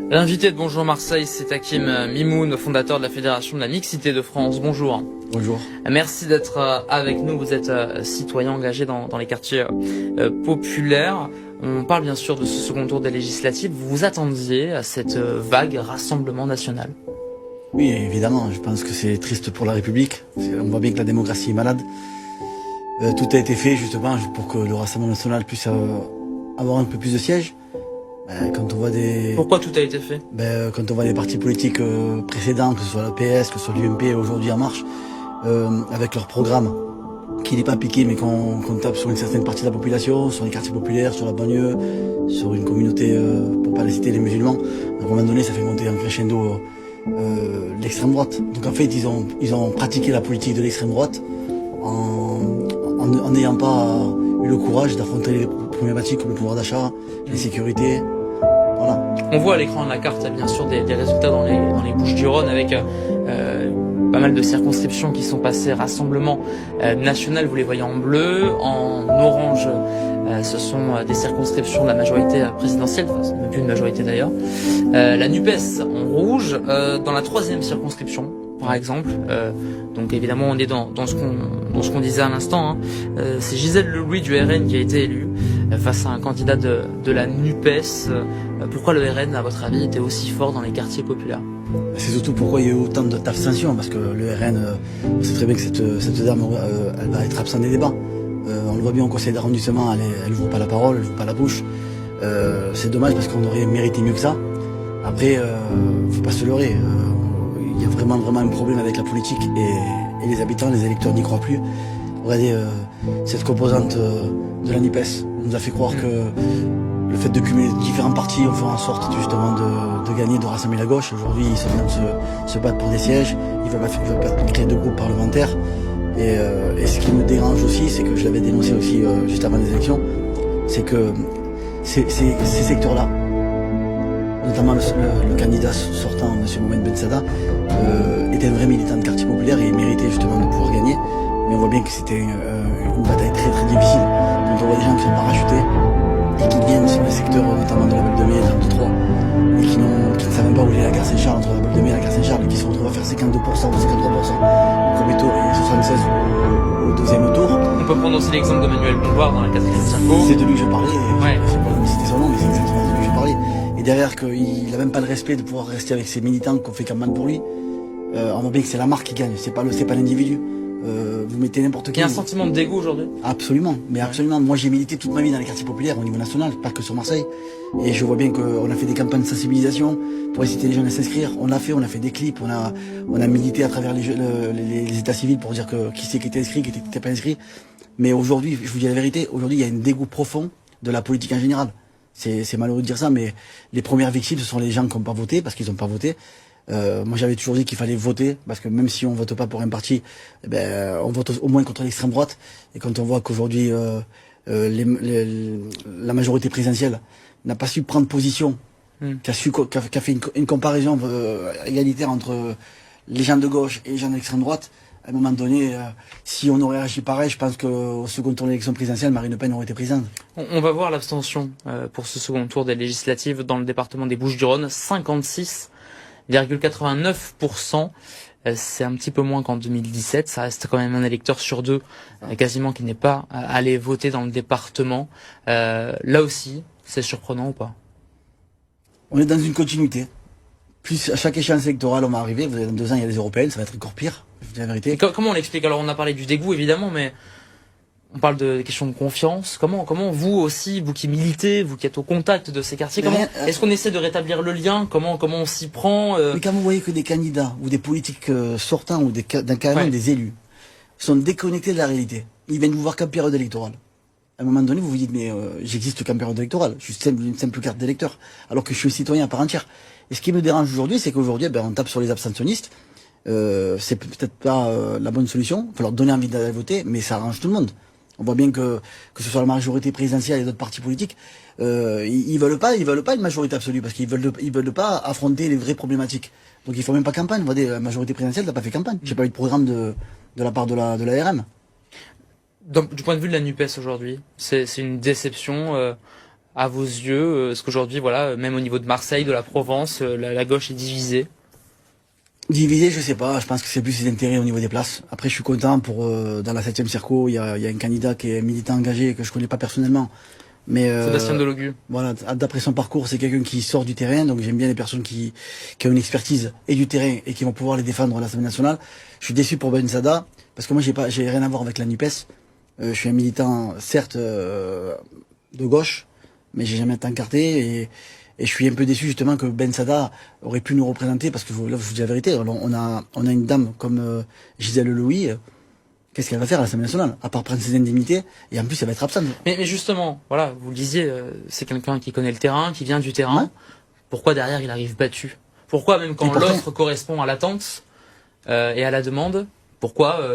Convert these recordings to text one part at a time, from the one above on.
L'invité de Bonjour Marseille, c'est Hakim Mimoun, fondateur de la Fédération de la Mixité de France. Bonjour. Bonjour. Merci d'être avec nous. Vous êtes citoyen engagé dans les quartiers populaires. On parle bien sûr de ce second tour des législatives. Vous vous attendiez à cette vague rassemblement national? Oui, évidemment. Je pense que c'est triste pour la République. On voit bien que la démocratie est malade. Tout a été fait justement pour que le Rassemblement national puisse avoir un peu plus de sièges. Quand on voit des... Pourquoi tout a été fait? Quand on voit des partis politiques précédents, que ce soit la PS, que ce soit l'UMP, aujourd'hui En Marche, avec leur programme, qui n'est pas appliqué, mais qu'on tape sur une certaine partie de la population, sur les quartiers populaires, sur la banlieue, sur une communauté, pour pas les citer, les musulmans. À un moment donné, ça fait monter en crescendo l'extrême droite. Donc en fait, ils ont pratiqué la politique de l'extrême droite en n'ayant pas eu le courage d'affronter les problématiques comme le pouvoir d'achat, l'insécurité. Voilà. On voit à l'écran de la carte, bien sûr, des résultats dans les Bouches-du-Rhône avec pas mal de circonscriptions qui sont passées rassemblement national. Vous les voyez en bleu, en orange. Ce sont des circonscriptions de la majorité présidentielle, enfin, c'est même plus une majorité d'ailleurs. La NUPES en rouge, dans la troisième circonscription, par exemple. Donc évidemment, on est dans ce qu'on disait à l'instant. Hein. C'est Gisèle Lelouis du RN qui a été élue face à un candidat de la NUPES. Pourquoi le RN, à votre avis, était aussi fort dans les quartiers populaires? C'est surtout pourquoi il y a eu autant d'abstention, parce que le RN, on sait très bien que cette dame, elle va être absente des débats. On le voit bien au conseil d'arrondissement, elle ouvre pas la parole, elle ouvre pas la bouche. C'est dommage parce qu'on aurait mérité mieux que ça. Après, faut pas se leurrer. Il y a vraiment un problème avec la politique et les habitants, les électeurs n'y croient plus. Regardez, cette composante de la NUPES nous a fait croire que le fait de cumuler différents partis, on fait en sorte justement de gagner, de rassembler la gauche. Aujourd'hui, ils se battent pour des sièges, ils veulent pas créer de groupes parlementaires. Et ce qui me dérange aussi, c'est que je l'avais dénoncé aussi juste avant les élections, c'est que ces secteurs-là, notamment le candidat sortant, M. Mohamed Bensada, était un vrai militant de quartier populaire et il méritait justement de pouvoir gagner. Mais on voit bien que c'était une bataille très très difficile. Quand on voit des gens qui sont parachutés et qui viennent sur les secteurs notamment de la Belle de Mai, de Troyes, et qui ne savent même pas où est la gare Saint-Charles, entre la Belle de Mai et la gare Saint-Charles, et qui se retrouvent à faire 52% ou 53% au premier tour et 76 au deuxième tour. On peut prendre aussi l'exemple de Manuel Bompard dans la 4e circo. C'est de lui que je parlais, Ouais. je sais pas citer son nom, mais c'est exactement de lui que je parlais. Et derrière qu'il n'a même pas le respect de pouvoir rester avec ses militants qu'on fait campagne pour lui. On voit bien que c'est la marque qui gagne, c'est pas l'individu. Vous mettez n'importe qui. Il y a un sentiment de dégoût aujourd'hui? Absolument, mais absolument. Moi j'ai milité toute ma vie dans les quartiers populaires au niveau national, pas que sur Marseille. Et je vois bien qu'on a fait des campagnes de sensibilisation pour inciter les jeunes à s'inscrire. On a fait des clips, on a milité à travers les états civils pour dire qui c'est qui était inscrit, qui était pas inscrit. Mais aujourd'hui, je vous dis la vérité, aujourd'hui il y a un dégoût profond de la politique en général. C'est malheureux de dire ça, mais les premières victimes, ce sont les gens qui n'ont pas voté, parce qu'ils n'ont pas voté. Moi j'avais toujours dit qu'il fallait voter, parce que même si on vote pas pour un parti, on vote au moins contre l'extrême droite. Et quand on voit qu'aujourd'hui la majorité présidentielle n'a pas su prendre position, qui a fait une comparaison égalitaire entre les gens de gauche et les gens de l'extrême droite, à un moment donné, si on aurait agi pareil, je pense qu'au second tour de l'élection présidentielle, Marine Le Pen aurait été présidente. On va voir l'abstention pour ce second tour des législatives dans le département des Bouches-du-Rhône, 56,89%. C'est un petit peu moins qu'en 2017. Ça reste quand même un électeur sur deux, quasiment, qui n'est pas allé voter dans le département. Là aussi, c'est surprenant ou pas? On est dans une continuité. Plus à chaque échéance électorale, on va arriver. Dans 2 ans, il y a les européennes, ça va être encore pire. Je dis la vérité. Et comment on l'explique? Alors, on a parlé du dégoût, évidemment, mais on parle de questions de confiance. Comment vous aussi, vous qui militez, vous qui êtes au contact de ces quartiers, est-ce qu'on essaie de rétablir le lien? Comment on s'y prend? Mais quand vous voyez que des candidats ou des politiques sortants ou carrément des élus sont déconnectés de la réalité, ils viennent vous voir qu'en période électorale. À un moment donné, vous vous dites, mais j'existe qu'en période électorale, je suis une simple carte d'électeur, alors que je suis citoyen à part entière. Et ce qui me dérange aujourd'hui, c'est qu'aujourd'hui, on tape sur les abstentionnistes. C'est peut-être pas la bonne solution. Il faut leur donner envie d'aller voter, mais ça arrange tout le monde. On voit bien que ce soit la majorité présidentielle et d'autres partis politiques, ils veulent pas une majorité absolue parce qu'ils veulent pas affronter les vraies problématiques. Donc ils font même pas campagne. Vous voyez, la majorité présidentielle n'a pas fait campagne. J'ai pas eu de programme de la part de la RM. Donc, du point de vue de la NUPES aujourd'hui, c'est une déception à vos yeux? Est-ce qu'aujourd'hui, voilà, même au niveau de Marseille, de la Provence, la gauche est divisée? Divisé, je sais pas. Je pense que c'est plus ses intérêts au niveau des places. Après, je suis content pour dans la 7e circo, il y a un candidat qui est militant engagé que je connais pas personnellement, mais Sébastien Delogu. voilà, d'après son parcours, c'est quelqu'un qui sort du terrain. Donc j'aime bien les personnes qui ont une expertise et du terrain et qui vont pouvoir les défendre à l'Assemblée nationale. Je suis déçu pour Ben Sada parce que moi j'ai rien à voir avec la NUPES. Je suis un militant certes de gauche, mais j'ai jamais été encarté et je suis un peu déçu justement que Ben Sada aurait pu nous représenter parce que là, je vous dis la vérité, on a une dame comme Gisèle Louis, qu'est-ce qu'elle va faire à l'Assemblée nationale à part prendre ses indemnités et en plus elle va être absente. Mais justement, voilà, vous le disiez, c'est quelqu'un qui connaît le terrain, qui vient du terrain. Ouais. Pourquoi derrière il arrive battu? Pourquoi même quand l'offre correspond à l'attente et à la demande, pourquoi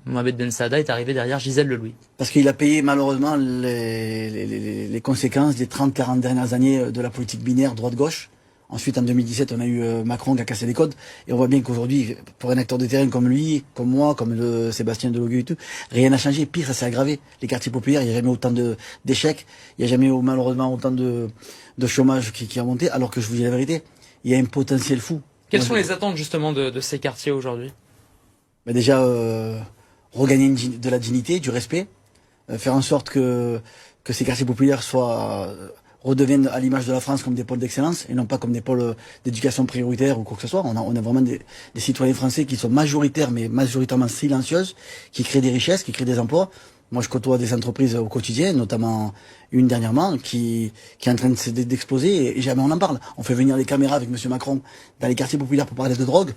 Mohamed Ben Sada est arrivé derrière Gisèle Louis? Parce qu'il a payé malheureusement les conséquences des 30-40 dernières années de la politique binaire droite-gauche. Ensuite, en 2017, on a eu Macron qui a cassé les codes. Et on voit bien qu'aujourd'hui, pour un acteur de terrain comme lui, comme moi, comme Sébastien Delogu et tout, rien n'a changé. Pire, ça s'est aggravé. Les quartiers populaires, il n'y a jamais autant d'échecs. Il n'y a jamais malheureusement autant de chômage qui a monté. Alors que je vous dis la vérité, il y a un potentiel fou. Quelles sont les attentes justement de ces quartiers aujourd'hui? Mais déjà, regagner de la dignité, du respect, faire en sorte que ces quartiers populaires redeviennent à l'image de la France comme des pôles d'excellence et non pas comme des pôles d'éducation prioritaire ou quoi que ce soit. On a vraiment des citoyens français qui sont majoritaires, mais majoritairement silencieuses, qui créent des richesses, qui créent des emplois. Moi, je côtoie des entreprises au quotidien, notamment une dernièrement, qui est en train d'exploser et jamais on en parle. On fait venir les caméras avec Monsieur Macron dans les quartiers populaires pour parler de drogue.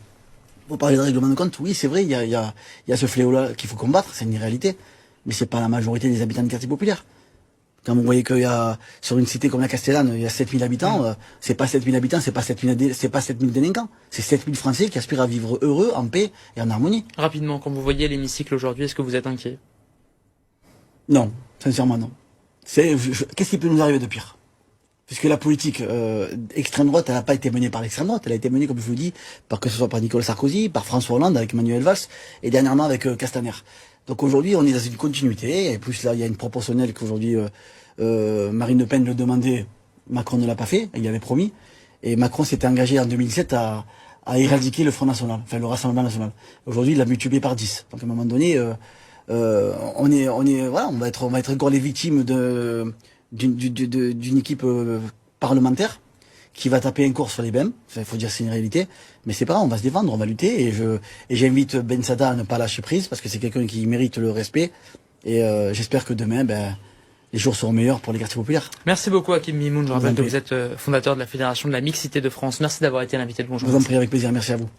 Pour parler de règlement de compte, oui, c'est vrai, il y a ce fléau-là qu'il faut combattre, c'est une réalité. Mais c'est pas la majorité des habitants des quartiers populaires. Quand vous voyez qu'il y a, sur une cité comme la Castellane, il y a 7000 habitants, c'est pas 7000 habitants, c'est pas 7000 délinquants. C'est 7000 Français qui aspirent à vivre heureux, en paix et en harmonie. Rapidement, quand vous voyez l'hémicycle aujourd'hui, est-ce que vous êtes inquiet? Non, sincèrement non. Qu'est-ce qui peut nous arriver de pire? Puisque la politique extrême droite, elle n'a pas été menée par l'extrême droite, elle a été menée, comme je vous dis, que ce soit par Nicolas Sarkozy, par François Hollande avec Manuel Valls, et dernièrement avec Castaner. Donc aujourd'hui, on est dans une continuité, et plus là, il y a une proportionnelle qu'aujourd'hui, Marine Le Pen le demandait, Macron ne l'a pas fait, il avait promis, et Macron s'était engagé en 2017 à éradiquer le Front National, enfin le Rassemblement National. Aujourd'hui, il l'a multiplié par 10. Donc à un moment donné, voilà, on va être encore les victimes d'une équipe parlementaire qui va taper un cours sur les BEM. Il faut dire que c'est une réalité, mais c'est pas grave, on va se défendre, on va lutter et j'invite Ben Sada à ne pas lâcher prise parce que c'est quelqu'un qui mérite le respect et j'espère que demain les jours seront meilleurs pour les quartiers populaires. Merci beaucoup Hakim Mimoun, je rappelle que vous êtes fondateur de la Fédération de la Mixité de France. Merci d'avoir été l'invité de Bonjour. Je vous en prie, avec plaisir, merci à vous.